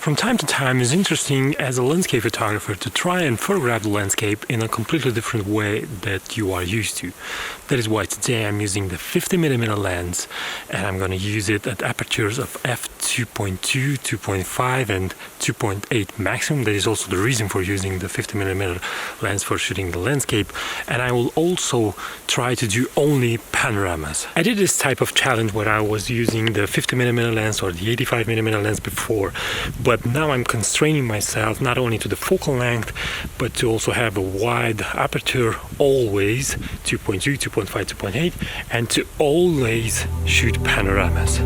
From time to time, it's interesting as a landscape photographer to try and photograph the landscape in a completely different way that you are used to. That is why today I'm using the 50mm lens, and I'm going to use it at apertures of f2.2, 2.5 and 2.8 maximum. That is also the reason for using the 50mm lens for shooting the landscape, and I will also try to do only panoramas. I did this type of challenge where I was using the 50mm lens or the 85mm lens before, but now I'm constraining myself not only to the focal length but to also have a wide aperture, always 2.2, 2.5, 2.8, and to always shoot panoramas.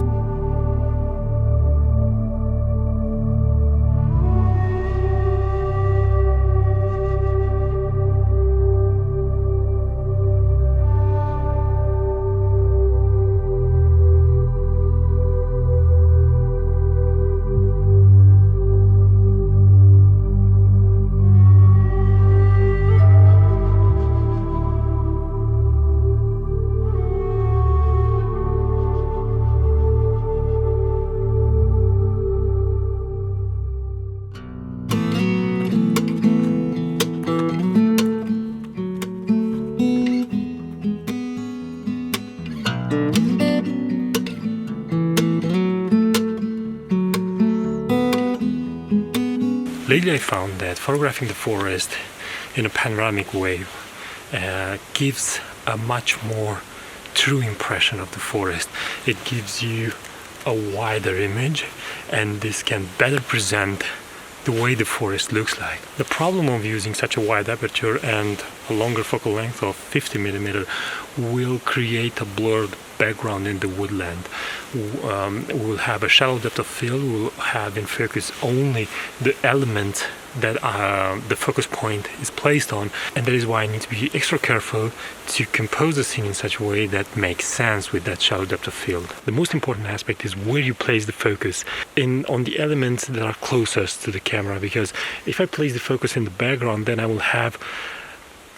Lately I found that photographing the forest in a panoramic way gives a much more true impression of the forest. It gives you a wider image, and this can better present the way the forest looks like. The problem of using such a wide aperture and a longer focal length of 50mm will create a blurred background in the woodland. We'll have a shallow depth of field, we'll have in focus only the element that the focus point is placed on, and that is why I need to be extra careful to compose the scene in such a way that makes sense with that shallow depth of field. The most important aspect is where you place the focus on the elements that are closest to the camera, because if I place the focus in the background, then I will have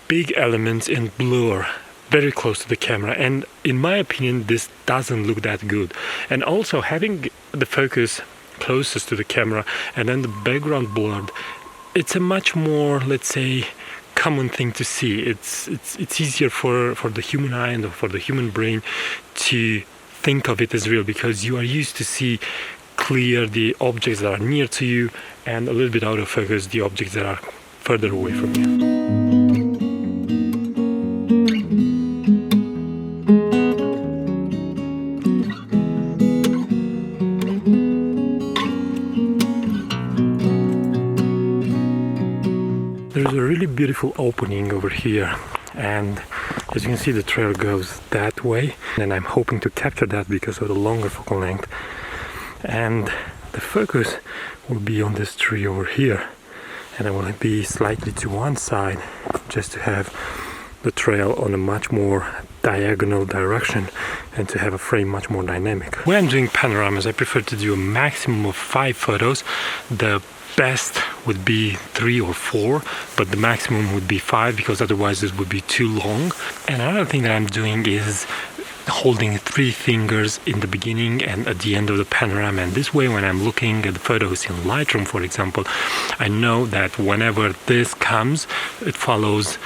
big elements in blur very close to the camera, and in my opinion this doesn't look that good. And also having the focus closest to the camera and then the background blurred, it's a much more, let's say, common thing to see. It's easier for the human eye and for the human brain to think of it as real, because you are used to see clear the objects that are near to you and a little bit out of focus the objects that are further away from you. There's a really beautiful opening over here, and as you can see the trail goes that way, and I'm hoping to capture that because of the longer focal length, and the focus will be on this tree over here, and I will be slightly to one side just to have the trail on a much more diagonal direction and to have a frame much more dynamic. When I'm doing panoramas, I prefer to do a maximum of 5 photos. The best would be 3 or 4, but the maximum would be 5, because otherwise this would be too long. And another thing that I'm doing is holding 3 fingers in the beginning and at the end of the panorama, and this way when I'm looking at the photos in Lightroom, for example, I know that whenever this comes, it follows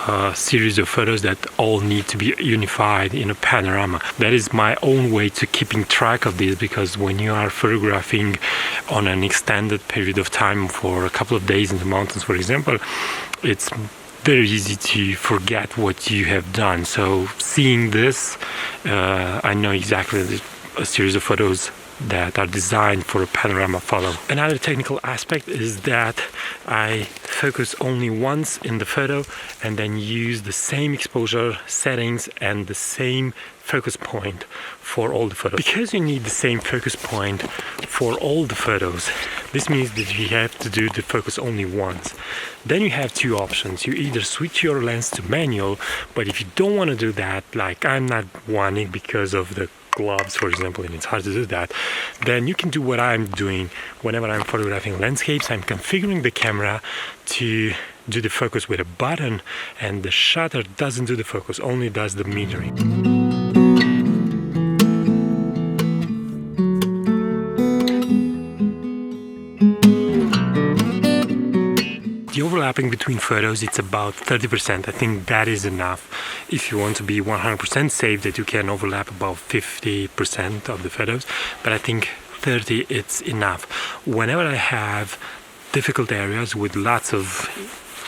a series of photos that all need to be unified in a panorama. That is my own way to keeping track of this, because when you are photographing on an extended period of time for a couple of days in the mountains, for example, it's very easy to forget what you have done. So seeing this, I know exactly a series of photos that are designed for a panorama follow. Another technical aspect is that I focus only once in the photo and then use the same exposure settings and the same focus point for all the photos. Because you need the same focus point for all the photos, this means that you have to do the focus only once. Then you have 2 options. You either switch your lens to manual, but if you don't want to do that, like I'm not wanting because of the gloves, for example, and it's hard to do that, then you can do what I'm doing whenever I'm photographing landscapes. I'm configuring the camera to do the focus with a button, and the shutter doesn't do the focus, only does the metering. The overlapping between photos, it's about 30%. I think that is enough. If you want to be 100% safe, that you can overlap about 50% of the photos, but I think 30 it's enough. Whenever I have difficult areas with lots of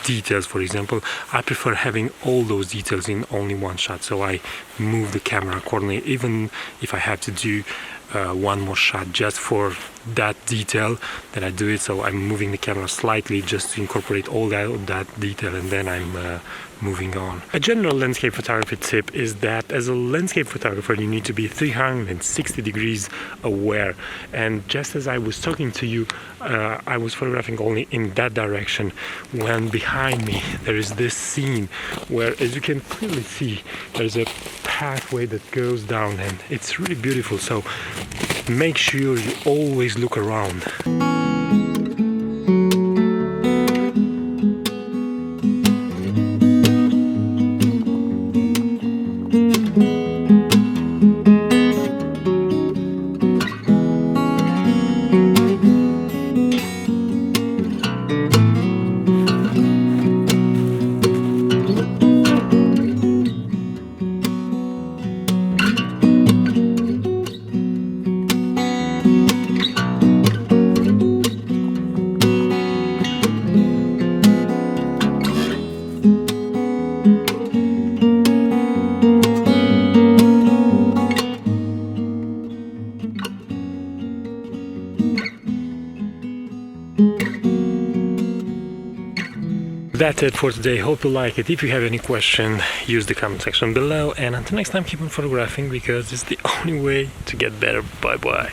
details, for example, I prefer having all those details in only one shot, so I move the camera accordingly, even if I have to do one more shot just for that detail, then I do it. So I'm moving the camera slightly just to incorporate all that detail, and then I'm moving on. A general landscape photography tip is that as a landscape photographer you need to be 360 degrees aware, and just as I was talking to you, I was photographing only in that direction, when behind me there is this scene where, as you can clearly see, there's a pathway that goes down, and it's really beautiful. So make sure you always look around. That's it for today. Hope you like it. If you have any question, use the comment section below, and until next time, keep on photographing, because it's the only way to get better. Bye bye.